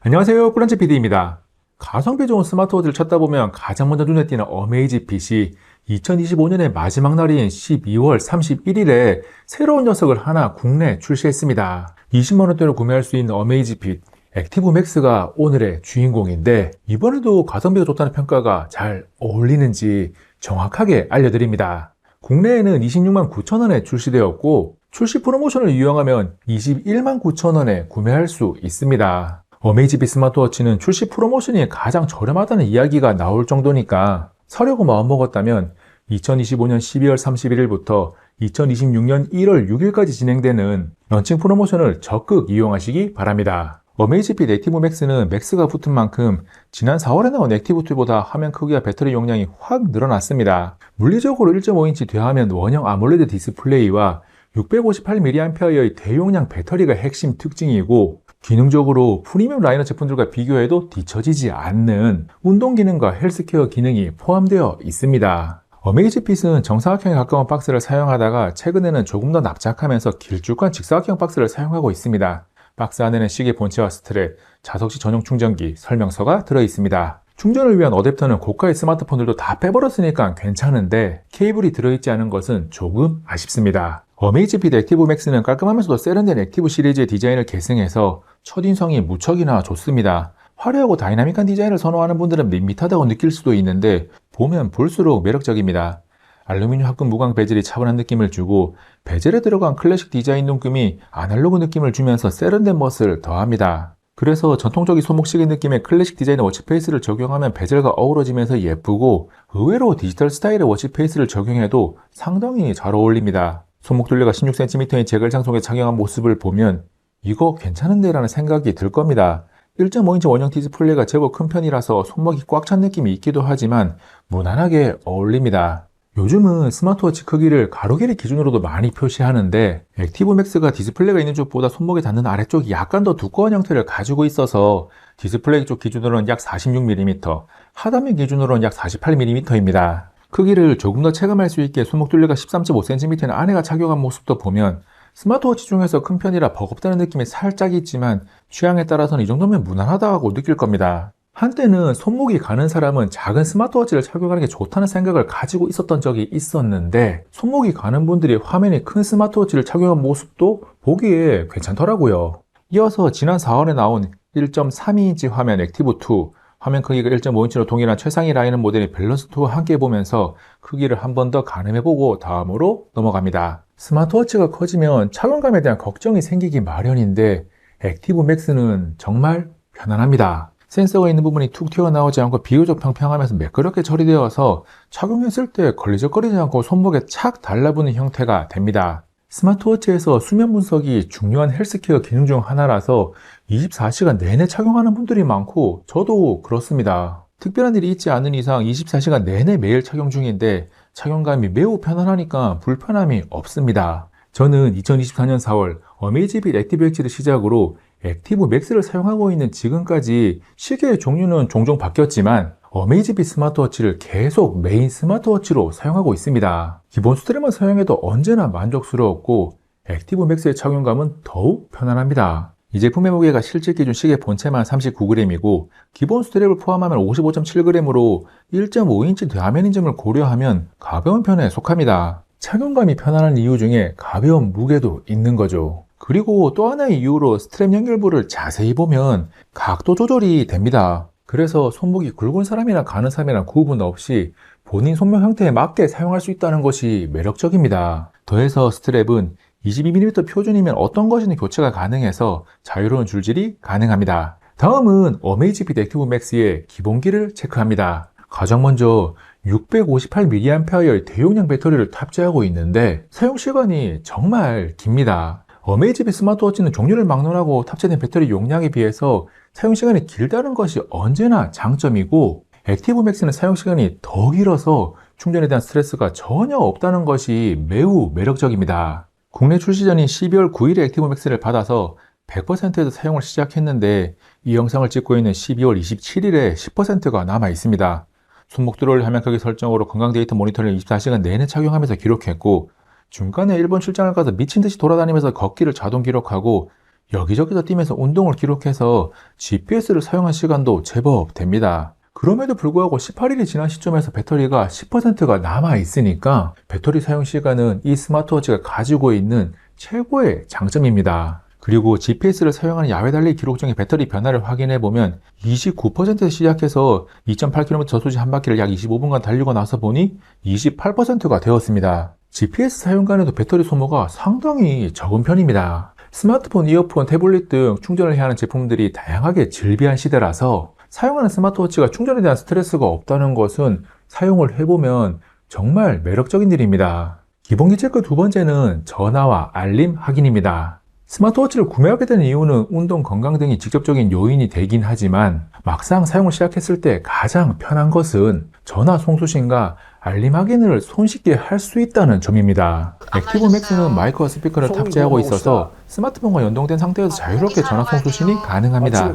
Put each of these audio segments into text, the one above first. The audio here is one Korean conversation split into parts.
안녕하세요. 꿀런치 PD입니다. 가성비 좋은 스마트워치를 찾다 보면 가장 먼저 눈에 띄는 어메이지핏이 2025년의 마지막 날인 12월 31일에 새로운 녀석을 하나 국내 출시했습니다. 20만원대로 구매할 수 있는 어메이지핏 액티브 맥스가 오늘의 주인공인데, 이번에도 가성비가 좋다는 평가가 잘 어울리는지 정확하게 알려드립니다. 국내에는 26만 9천원에 출시되었고, 출시 프로모션을 이용하면 21만 9천원에 구매할 수 있습니다. 어메이지핏 스마트워치는 출시 프로모션이 가장 저렴하다는 이야기가 나올 정도니까 사려고 마음먹었다면 2025년 12월 31일부터 2026년 1월 6일까지 진행되는 런칭 프로모션을 적극 이용하시기 바랍니다. 어메이지핏 액티브 맥스는 맥스가 붙은 만큼 지난 4월에 나온 액티브2보다 화면 크기와 배터리 용량이 확 늘어났습니다. 물리적으로 1.5인치 대화면 원형 아몰레드 디스플레이와 658mAh의 대용량 배터리가 핵심 특징이고, 기능적으로 프리미엄 라인업 제품들과 비교해도 뒤처지지 않는 운동 기능과 헬스케어 기능이 포함되어 있습니다. 어메이지핏은 정사각형에 가까운 박스를 사용하다가 최근에는 조금 더 납작하면서 길쭉한 직사각형 박스를 사용하고 있습니다. 박스 안에는 시계 본체와 스트랩, 자석식 전용 충전기, 설명서가 들어있습니다. 충전을 위한 어댑터는 고가의 스마트폰들도 다 빼버렸으니까 괜찮은데 케이블이 들어있지 않은 것은 조금 아쉽습니다. 어메이지핏 액티브 맥스는 깔끔하면서도 세련된 액티브 시리즈의 디자인을 계승해서 첫인상이 무척이나 좋습니다. 화려하고 다이나믹한 디자인을 선호하는 분들은 밋밋하다고 느낄 수도 있는데 보면 볼수록 매력적입니다. 알루미늄 합금 무광 베젤이 차분한 느낌을 주고, 베젤에 들어간 클래식 디자인 눈금이 아날로그 느낌을 주면서 세련된 멋을 더합니다. 그래서 전통적인 손목시계 느낌의 클래식 디자인의 워치페이스를 적용하면 베젤과 어우러지면서 예쁘고, 의외로 디지털 스타일의 워치페이스를 적용해도 상당히 잘 어울립니다. 손목 둘레가 16cm인 제글 장속에 착용한 모습을 보면 이거 괜찮은데 라는 생각이 들 겁니다. 1.5인치 원형 디스플레이가 제법 큰 편이라서 손목이 꽉 찬 느낌이 있기도 하지만 무난하게 어울립니다. 요즘은 스마트워치 크기를 가로 길이 기준으로도 많이 표시하는데, 액티브 맥스가 디스플레이가 있는 쪽보다 손목에 닿는 아래쪽이 약간 더 두꺼운 형태를 가지고 있어서 디스플레이 쪽 기준으로는 약 46mm, 하단면 기준으로는 약 48mm입니다. 크기를 조금 더 체감할 수 있게 손목 둘레가 13.5cm인 아내가 착용한 모습도 보면 스마트워치 중에서 큰 편이라 버겁다는 느낌이 살짝 있지만 취향에 따라서는 이 정도면 무난하다고 느낄 겁니다. 한때는 손목이 가는 사람은 작은 스마트워치를 착용하는 게 좋다는 생각을 가지고 있었던 적이 있었는데, 손목이 가는 분들이 화면이 큰 스마트워치를 착용한 모습도 보기에 괜찮더라고요. 이어서 지난 4월에 나온 1.32인치 화면 액티브2, 화면 크기가 1.5인치로 동일한 최상위 라인업 모델인 밸런스2와 함께 보면서 크기를 한 번 더 가늠해보고 다음으로 넘어갑니다. 스마트워치가 커지면 착용감에 대한 걱정이 생기기 마련인데, 액티브 맥스는 정말 편안합니다. 센서가 있는 부분이 툭 튀어나오지 않고 비교적 평평하면서 매끄럽게 처리되어서 착용했을 때 걸리적거리지 않고 손목에 착 달라붙는 형태가 됩니다. 스마트워치에서 수면 분석이 중요한 헬스케어 기능 중 하나라서 24시간 내내 착용하는 분들이 많고 저도 그렇습니다. 특별한 일이 있지 않은 이상 24시간 내내 매일 착용 중인데 착용감이 매우 편안하니까 불편함이 없습니다. 저는 2024년 4월 어메이지핏 액티브 엑지를 시작으로 액티브 맥스를 사용하고 있는 지금까지 시계의 종류는 종종 바뀌었지만 어메이지핏 스마트워치를 계속 메인 스마트워치로 사용하고 있습니다. 기본 스트랩만 사용해도 언제나 만족스러웠고 액티브 맥스의 착용감은 더욱 편안합니다. 이 제품의 무게가 실제 기준 시계 본체만 39g이고 기본 스트랩을 포함하면 55.7g으로 1.5인치 대화면인 점을 고려하면 가벼운 편에 속합니다. 착용감이 편안한 이유 중에 가벼운 무게도 있는 거죠. 그리고 또 하나의 이유로 스트랩 연결부를 자세히 보면 각도 조절이 됩니다. 그래서 손목이 굵은 사람이나 가는 사람이랑 구분 없이 본인 손목 형태에 맞게 사용할 수 있다는 것이 매력적입니다. 더해서 스트랩은 22mm 표준이면 어떤 것이든 교체가 가능해서 자유로운 줄질이 가능합니다. 다음은 어메이지핏 액티브 맥스의 기본기를 체크합니다. 가장 먼저 658mAh의 대용량 배터리를 탑재하고 있는데 사용시간이 정말 깁니다. 어메이지핏 스마트워치는 종류를 막론하고 탑재된 배터리 용량에 비해서 사용시간이 길다는 것이 언제나 장점이고, 액티브 맥스는 사용시간이 더 길어서 충전에 대한 스트레스가 전혀 없다는 것이 매우 매력적입니다. 국내 출시 전인 12월 9일에 액티브 맥스를 받아서 100%에서 사용을 시작했는데 이 영상을 찍고 있는 12월 27일에 10%가 남아 있습니다. 손목 드롤 화면 크기 설정으로 건강 데이터 모니터링을 24시간 내내 착용하면서 기록했고, 중간에 일본 출장을 가서 미친 듯이 돌아다니면서 걷기를 자동 기록하고 여기저기서 뛰면서 운동을 기록해서 GPS를 사용한 시간도 제법 됩니다. 그럼에도 불구하고 18일이 지난 시점에서 배터리가 10%가 남아 있으니까 배터리 사용 시간은 이 스마트워치가 가지고 있는 최고의 장점입니다. 그리고 GPS를 사용하는 야외 달리기 기록 중에 배터리 변화를 확인해 보면 29%에서 시작해서 2.8km 저수지 한 바퀴를 약 25분간 달리고 나서 보니 28%가 되었습니다. GPS 사용간에도 배터리 소모가 상당히 적은 편입니다. 스마트폰, 이어폰, 태블릿 등 충전을 해야 하는 제품들이 다양하게 즐비한 시대라서 사용하는 스마트워치가 충전에 대한 스트레스가 없다는 것은 사용을 해보면 정말 매력적인 일입니다. 기본기 체크 두 번째는 전화와 알림 확인입니다. 스마트워치를 구매하게 된 이유는 운동, 건강 등이 직접적인 요인이 되긴 하지만 막상 사용을 시작했을 때 가장 편한 것은 전화 송수신과 알림 확인을 손쉽게 할 수 있다는 점입니다. 액티브 맥스는 마이크와 스피커를 탑재하고 있어서 스마트폰과 연동된 상태에서 자유롭게 전화 송수신이 가능합니다.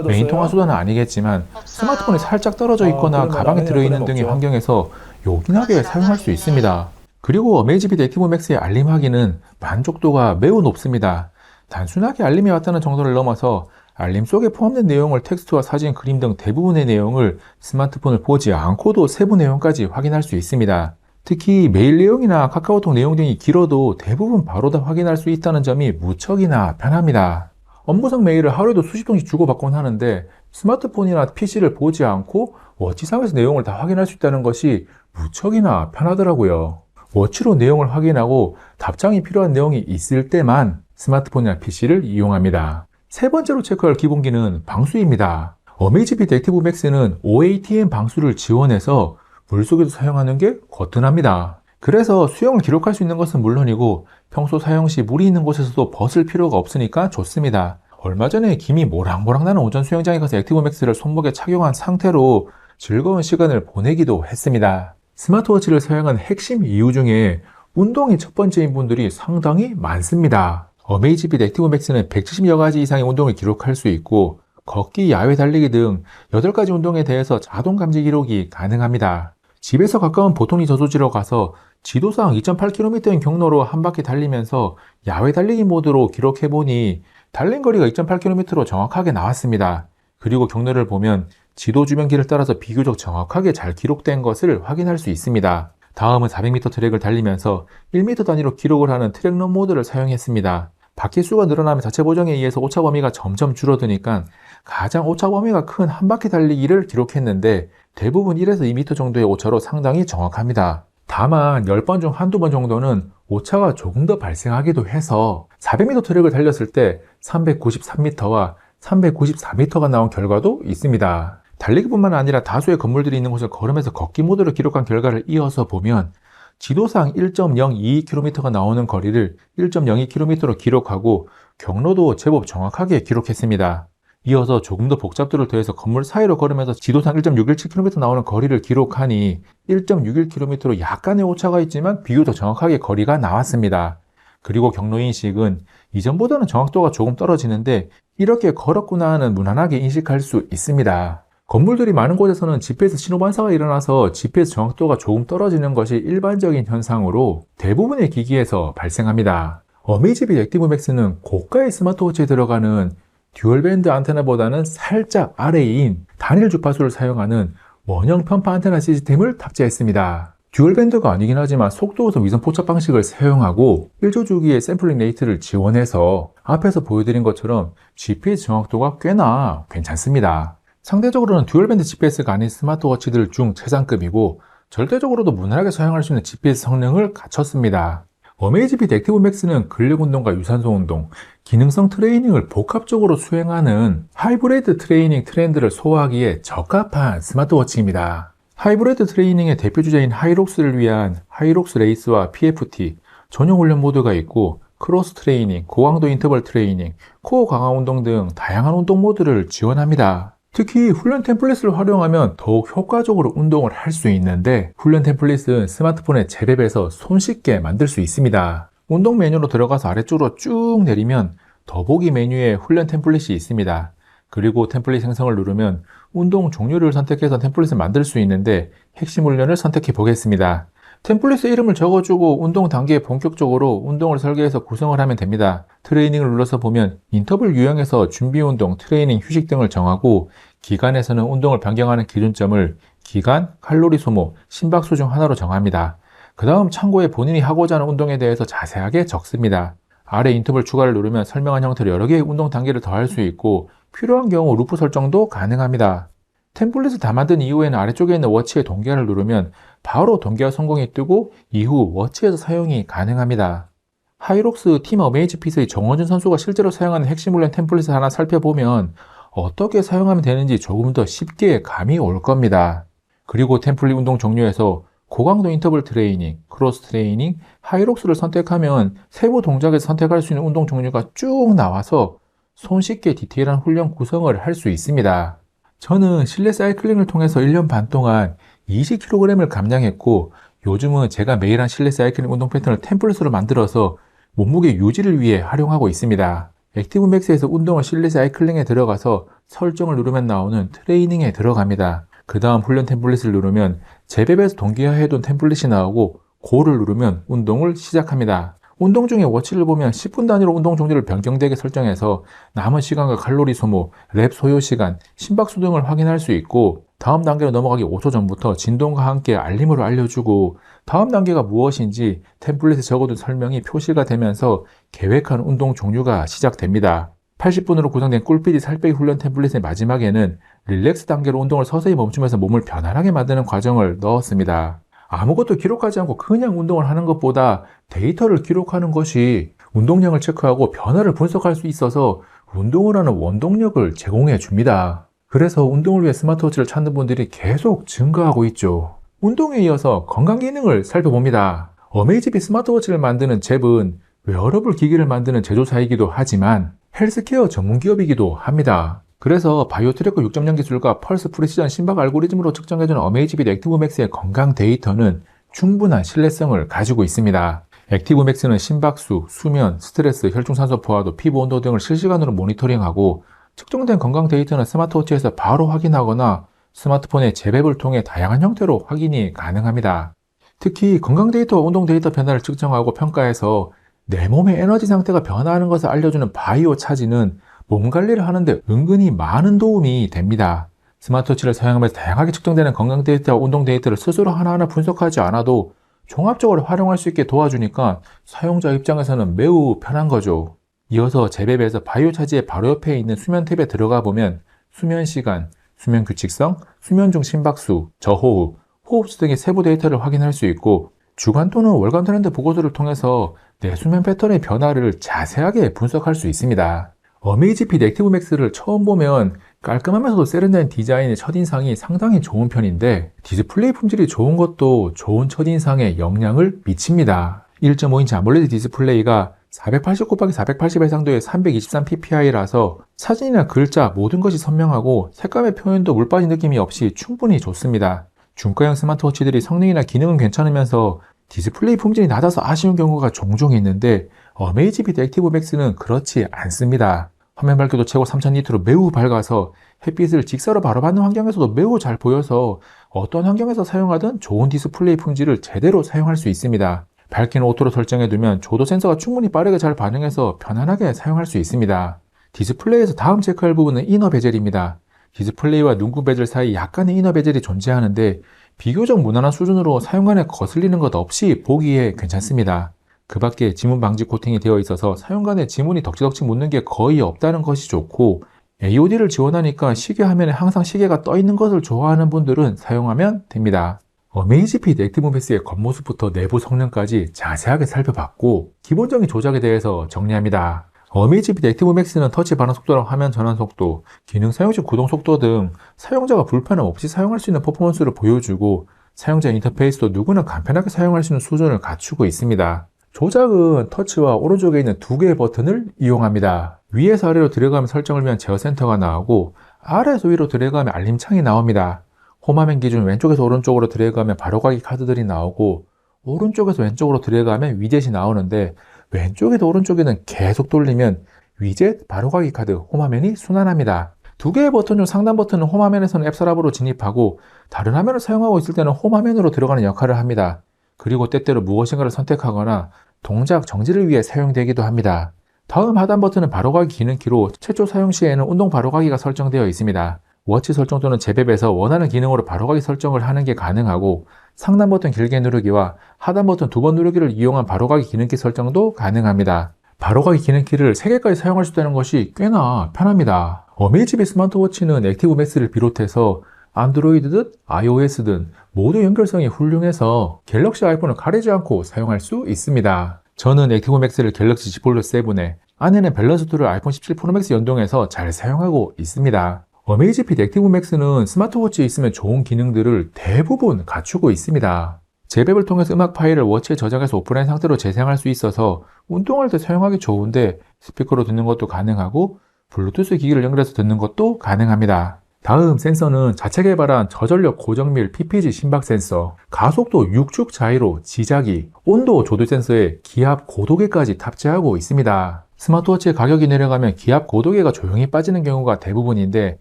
메인 통화 수단은 아니겠지만 스마트폰이 살짝 떨어져 있거나 가방에 들어있는 등의 환경에서 요긴하게 사용할 수 있습니다. 그리고 어메이지핏 액티브 맥스의 알림 확인은 만족도가 매우 높습니다. 단순하게 알림이 왔다는 정도를 넘어서 알림 속에 포함된 내용을 텍스트와 사진, 그림 등 대부분의 내용을 스마트폰을 보지 않고도 세부 내용까지 확인할 수 있습니다. 특히 메일 내용이나 카카오톡 내용 등이 길어도 대부분 바로 다 확인할 수 있다는 점이 무척이나 편합니다. 업무상 메일을 하루에도 수십 통씩 주고받곤 하는데 스마트폰이나 PC를 보지 않고 워치상에서 내용을 다 확인할 수 있다는 것이 무척이나 편하더라고요. 워치로 내용을 확인하고 답장이 필요한 내용이 있을 때만 스마트폰이나 PC를 이용합니다. 세 번째로 체크할 기본기는 방수입니다. 어메이지핏 액티브 맥스는 OATM 방수를 지원해서 물속에서 사용하는 게 거뜬합니다. 그래서 수영을 기록할 수 있는 것은 물론이고 평소 사용 시 물이 있는 곳에서도 벗을 필요가 없으니까 좋습니다. 얼마 전에 김이 모락모락 나는 오전 수영장에 가서 액티브 맥스를 손목에 착용한 상태로 즐거운 시간을 보내기도 했습니다. 스마트워치를 사용한 핵심 이유 중에 운동이 첫 번째인 분들이 상당히 많습니다. 어메이지핏 액티브 맥스는 170여 가지 이상의 운동을 기록할 수 있고 걷기, 야외 달리기 등 8가지 운동에 대해서 자동 감지 기록이 가능합니다. 집에서 가까운 보통리 저수지로 가서 지도상 2.8km인 경로로 한 바퀴 달리면서 야외 달리기 모드로 기록해보니 달린 거리가 2.8km로 정확하게 나왔습니다. 그리고 경로를 보면 지도 주변 길을 따라서 비교적 정확하게 잘 기록된 것을 확인할 수 있습니다. 다음은 400m 트랙을 달리면서 1m 단위로 기록을 하는 트랙런 모드를 사용했습니다. 바퀴 수가 늘어나면 자체 보정에 의해서 오차 범위가 점점 줄어드니까 가장 오차 범위가 큰 한 바퀴 달리기를 기록했는데 대부분 1에서 2m 정도의 오차로 상당히 정확합니다. 다만 10번 중 한두 번 정도는 오차가 조금 더 발생하기도 해서 400m 트랙을 달렸을 때 393m와 394m가 나온 결과도 있습니다. 달리기뿐만 아니라 다수의 건물들이 있는 곳을 걸으면서 걷기 모드를 기록한 결과를 이어서 보면 지도상 1.022km가 나오는 거리를 1.02km로 기록하고 경로도 제법 정확하게 기록했습니다. 이어서 조금 더 복잡도를 더해서 건물 사이로 걸으면서 지도상 1.617km 나오는 거리를 기록하니 1.61km로 약간의 오차가 있지만 비교적 정확하게 거리가 나왔습니다. 그리고 경로 인식은 이전보다는 정확도가 조금 떨어지는데 이렇게 걸었구나 하는 무난하게 인식할 수 있습니다. 건물들이 많은 곳에서는 GPS 신호 반사가 일어나서 GPS 정확도가 조금 떨어지는 것이 일반적인 현상으로 대부분의 기기에서 발생합니다. 어메이지핏 액티브 맥스는 고가의 스마트워치에 들어가는 듀얼밴드 안테나보다는 살짝 아래인 단일 주파수를 사용하는 원형 편파 안테나 시스템을 탑재했습니다. 듀얼밴드가 아니긴 하지만 속도우선 위성 포착 방식을 사용하고 1조 주기의 샘플링 레이트를 지원해서 앞에서 보여드린 것처럼 GPS 정확도가 꽤나 괜찮습니다. 상대적으로는 듀얼밴드 GPS가 아닌 스마트워치들 중 최상급이고 절대적으로도 무난하게 사용할 수 있는 GPS 성능을 갖췄습니다. 어메이지핏 액티브 맥스는 근력 운동과 유산소 운동, 기능성 트레이닝을 복합적으로 수행하는 하이브리드 트레이닝 트렌드를 소화하기에 적합한 스마트워치입니다. 하이브리드 트레이닝의 대표 주자인 하이록스를 위한 하이록스 레이스와 PFT, 전용 훈련 모드가 있고 크로스 트레이닝, 고강도 인터벌 트레이닝, 코어 강화 운동 등 다양한 운동 모드를 지원합니다. 특히 훈련 템플릿을 활용하면 더욱 효과적으로 운동을 할 수 있는데 훈련 템플릿은 스마트폰에 재배해서 손쉽게 만들 수 있습니다. 운동 메뉴로 들어가서 아래쪽으로 쭉 내리면 더보기 메뉴에 훈련 템플릿이 있습니다. 그리고 템플릿 생성을 누르면 운동 종류를 선택해서 템플릿을 만들 수 있는데 핵심 훈련을 선택해 보겠습니다. 템플릿에 이름을 적어주고 운동 단계에 본격적으로 운동을 설계해서 구성을 하면 됩니다. 트레이닝을 눌러서 보면 인터벌 유형에서 준비 운동, 트레이닝, 휴식 등을 정하고 기간에서는 운동을 변경하는 기준점을 기간, 칼로리 소모, 심박수 중 하나로 정합니다. 그 다음 참고에 본인이 하고자 하는 운동에 대해서 자세하게 적습니다. 아래 인터벌 추가를 누르면 설명한 형태로 여러 개의 운동 단계를 더할 수 있고 필요한 경우 루프 설정도 가능합니다. 템플릿을 다 만든 이후에는 아래쪽에 있는 워치의 동기화를 누르면 바로 동기화 성공이 뜨고 이후 워치에서 사용이 가능합니다. 하이록스 팀 어메이지 핏의 정원준 선수가 실제로 사용하는 핵심 훈련 템플릿을 하나 살펴보면 어떻게 사용하면 되는지 조금 더 쉽게 감이 올 겁니다. 그리고 템플릿 운동 종류에서 고강도 인터벌 트레이닝, 크로스 트레이닝, 하이록스를 선택하면 세부 동작에서 선택할 수 있는 운동 종류가 쭉 나와서 손쉽게 디테일한 훈련 구성을 할 수 있습니다. 저는 실내 사이클링을 통해서 1년 반 동안 20kg을 감량했고 요즘은 제가 매일 한 실내 사이클링 운동 패턴을 템플릿으로 만들어서 몸무게 유지를 위해 활용하고 있습니다. 액티브 맥스에서 운동을 실내 사이클링에 들어가서 설정을 누르면 나오는 트레이닝에 들어갑니다. 그 다음 훈련 템플릿을 누르면 제베베에서 동기화해둔 템플릿이 나오고 고를 누르면 운동을 시작합니다. 운동 중에 워치를 보면 10분 단위로 운동 종류를 변경되게 설정해서 남은 시간과 칼로리 소모, 랩 소요 시간, 심박수 등을 확인할 수 있고 다음 단계로 넘어가기 5초 전부터 진동과 함께 알림으로 알려주고 다음 단계가 무엇인지 템플릿에 적어둔 설명이 표시가 되면서 계획한 운동 종류가 시작됩니다. 80분으로 구성된 꿀피디 살빼기 훈련 템플릿의 마지막에는 릴렉스 단계로 운동을 서서히 멈추면서 몸을 편안하게 만드는 과정을 넣었습니다. 아무것도 기록하지 않고 그냥 운동을 하는 것보다 데이터를 기록하는 것이 운동량을 체크하고 변화를 분석할 수 있어서 운동을 하는 원동력을 제공해 줍니다. 그래서 운동을 위해 스마트워치를 찾는 분들이 계속 증가하고 있죠. 운동에 이어서 건강 기능을 살펴봅니다. 어메이지핏 스마트워치를 만드는 잽은 웨어러블 기기를 만드는 제조사이기도 하지만 헬스케어 전문 기업이기도 합니다. 그래서 바이오 트래커 6.0 기술과 펄스 프리시전 심박 알고리즘으로 측정해주는 어메이지핏 액티브 맥스의 건강 데이터는 충분한 신뢰성을 가지고 있습니다. 액티브 맥스는 심박수, 수면, 스트레스, 혈중산소 포화도, 피부 온도 등을 실시간으로 모니터링하고 측정된 건강 데이터는 스마트워치에서 바로 확인하거나 스마트폰의 잽앱을 통해 다양한 형태로 확인이 가능합니다. 특히 건강 데이터와 운동 데이터 변화를 측정하고 평가해서 내 몸의 에너지 상태가 변화하는 것을 알려주는 바이오 차지는 몸 관리를 하는데 은근히 많은 도움이 됩니다. 스마트워치를 사용하면서 다양하게 측정되는 건강 데이터와 운동 데이터를 스스로 하나하나 분석하지 않아도 종합적으로 활용할 수 있게 도와주니까 사용자 입장에서는 매우 편한 거죠. 이어서 잽앱에서 바이오 차지의 바로 옆에 있는 수면 탭에 들어가 보면 수면 시간, 수면 규칙성, 수면 중 심박수, 저호흡, 호흡수 등의 세부 데이터를 확인할 수 있고 주간 또는 월간 트렌드 보고서를 통해서 내 수면 패턴의 변화를 자세하게 분석할 수 있습니다. 어메이지핏 액티브 맥스를 처음 보면 깔끔하면서도 세련된 디자인의 첫인상이 상당히 좋은 편인데 디스플레이 품질이 좋은 것도 좋은 첫인상에 영향을 미칩니다. 1.5인치 아몰레드 디스플레이가 480x480 해상도의 323ppi라서 사진이나 글자 모든 것이 선명하고 색감의 표현도 물 빠진 느낌이 없이 충분히 좋습니다. 중가형 스마트워치들이 성능이나 기능은 괜찮으면서 디스플레이 품질이 낮아서 아쉬운 경우가 종종 있는데 어메이지핏 액티브 맥스는 그렇지 않습니다. 화면 밝기도 최고 3000니트로 매우 밝아서 햇빛을 직사로 바로 받는 환경에서도 매우 잘 보여서 어떤 환경에서 사용하든 좋은 디스플레이 품질을 제대로 사용할 수 있습니다. 밝기는 오토로 설정해두면 조도 센서가 충분히 빠르게 잘 반응해서 편안하게 사용할 수 있습니다. 디스플레이에서 다음 체크할 부분은 이너 베젤입니다. 디스플레이와 눈금 베젤 사이 약간의 이너 베젤이 존재하는데 비교적 무난한 수준으로 사용간에 거슬리는 것 없이 보기에 괜찮습니다. 그 밖에 지문 방지 코팅이 되어 있어서 사용간에 지문이 덕지덕지 묻는 게 거의 없다는 것이 좋고 AOD를 지원하니까 시계 화면에 항상 시계가 떠 있는 것을 좋아하는 분들은 사용하면 됩니다. 어메이지핏 액티브 맥스의 겉모습부터 내부 성능까지 자세하게 살펴봤고 기본적인 조작에 대해서 정리합니다. 어메이지핏 액티브 맥스는 터치 반응 속도랑 화면 전환 속도, 기능 사용 시 구동 속도 등 사용자가 불편함 없이 사용할 수 있는 퍼포먼스를 보여주고 사용자 인터페이스도 누구나 간편하게 사용할 수 있는 수준을 갖추고 있습니다. 조작은 터치와 오른쪽에 있는 두 개의 버튼을 이용합니다. 위에서 아래로 들어가면 설정을 위한 제어 센터가 나오고 아래에서 위로 들어가면 알림창이 나옵니다. 홈화면 기준 왼쪽에서 오른쪽으로 들어가면 바로가기 카드들이 나오고 오른쪽에서 왼쪽으로 들어가면 위젯이 나오는데 왼쪽에도 오른쪽에는 계속 돌리면 위젯, 바로가기 카드, 홈화면이 순환합니다. 두 개의 버튼 중 상단 버튼은 홈화면에서는 앱 서랍으로 진입하고 다른 화면을 사용하고 있을 때는 홈화면으로 들어가는 역할을 합니다. 그리고 때때로 무엇인가를 선택하거나 동작 정지를 위해 사용되기도 합니다. 다음 하단 버튼은 바로가기 기능키로 최초 사용 시에는 운동 바로가기가 설정되어 있습니다. 워치 설정 또는 제맵에서 원하는 기능으로 바로가기 설정을 하는 게 가능하고 상단 버튼 길게 누르기와 하단 버튼 2번 누르기를 이용한 바로가기 기능키 설정도 가능합니다. 바로가기 기능키를 3개까지 사용할 수 있다는 것이 꽤나 편합니다. 어메이지핏 스마트워치는 액티브 맥스를 비롯해서 안드로이드든 iOS든 모두 연결성이 훌륭해서 갤럭시 아이폰을 가리지 않고 사용할 수 있습니다. 저는 액티브 맥스를 갤럭시 Z 폴드 7에, 안에는 밸런스 2를 아이폰 17 프로 맥스 연동해서 잘 사용하고 있습니다. 어메이지핏 액티브 맥스는 스마트워치에 있으면 좋은 기능들을 대부분 갖추고 있습니다. 제맵을 통해서 음악 파일을 워치에 저장해서 오프라인 상태로 재생할 수 있어서 운동할 때 사용하기 좋은데 스피커로 듣는 것도 가능하고 블루투스 기기를 연결해서 듣는 것도 가능합니다. 다음 센서는 자체 개발한 저전력 고정밀 PPG 심박 센서, 가속도 6축 자이로 지자기, 온도 조절 센서에 기압 고도계까지 탑재하고 있습니다. 스마트워치의 가격이 내려가면 기압 고도계가 조용히 빠지는 경우가 대부분인데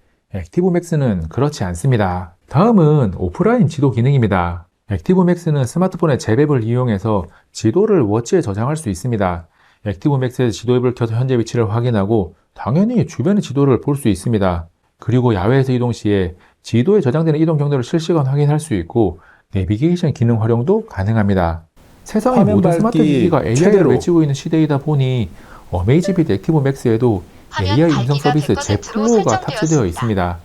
액티브 맥스는 그렇지 않습니다. 다음은 오프라인 지도 기능입니다. 액티브 맥스는 스마트폰의 제맵을 이용해서 지도를 워치에 저장할 수 있습니다. 액티브 맥스의 지도 앱을 켜서 현재 위치를 확인하고 당연히 주변의 지도를 볼 수 있습니다. 그리고 야외에서 이동 시에 지도에 저장되는 이동 경로를 실시간 확인할 수 있고 내비게이션 기능 활용도 가능합니다. 세상의 모든 스마트 기기가 AI를 외치고 있는 시대이다 보니 어메이지핏 액티브 맥스에도 AI 음성 서비스 제플로우가 탑재되어 있습니다.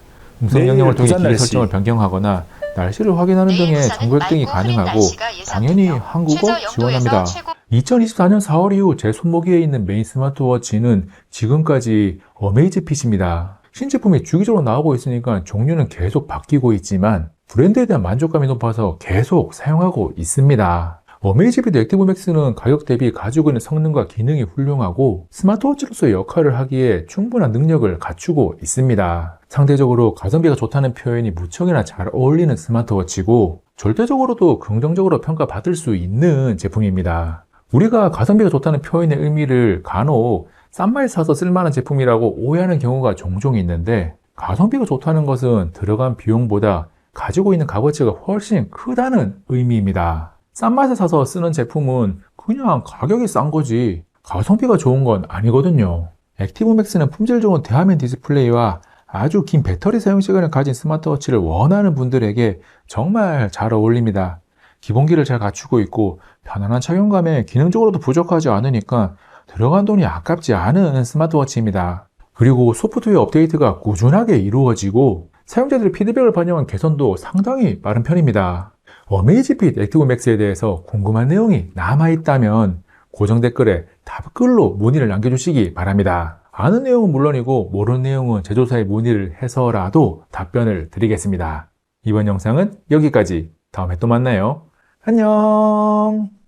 음성 명령을 통해 기기 설정을 변경하거나 날씨를 확인하는 등의 정보 획득이 가능하고 당연히 한국어 지원합니다. 2024년 4월 이후 제 손목위에 있는 메인 스마트워치는 지금까지 어메이지핏입니다. 신제품이 주기적으로 나오고 있으니까 종류는 계속 바뀌고 있지만 브랜드에 대한 만족감이 높아서 계속 사용하고 있습니다. 어메이지핏 액티브 맥스는 가격 대비 가지고 있는 성능과 기능이 훌륭하고 스마트워치로서의 역할을 하기에 충분한 능력을 갖추고 있습니다. 상대적으로 가성비가 좋다는 표현이 무척이나 잘 어울리는 스마트워치고 절대적으로도 긍정적으로 평가받을 수 있는 제품입니다. 우리가 가성비가 좋다는 표현의 의미를 간혹 싼 말 사서 쓸만한 제품이라고 오해하는 경우가 종종 있는데 가성비가 좋다는 것은 들어간 비용보다 가지고 있는 값어치가 훨씬 크다는 의미입니다. 싼 맛에 사서 쓰는 제품은 그냥 가격이 싼 거지 가성비가 좋은 건 아니거든요. 액티브 맥스는 품질 좋은 대화면 디스플레이와 아주 긴 배터리 사용 시간을 가진 스마트워치를 원하는 분들에게 정말 잘 어울립니다. 기본기를 잘 갖추고 있고 편안한 착용감에 기능적으로도 부족하지 않으니까 들어간 돈이 아깝지 않은 스마트워치입니다. 그리고 소프트웨어 업데이트가 꾸준하게 이루어지고 사용자들의 피드백을 반영한 개선도 상당히 빠른 편입니다. 어메이지핏 액티브 맥스에 대해서 궁금한 내용이 남아있다면 고정 댓글에 답글로 문의를 남겨주시기 바랍니다. 아는 내용은 물론이고 모르는 내용은 제조사에 문의를 해서라도 답변을 드리겠습니다. 이번 영상은 여기까지. 다음에 또 만나요. 안녕.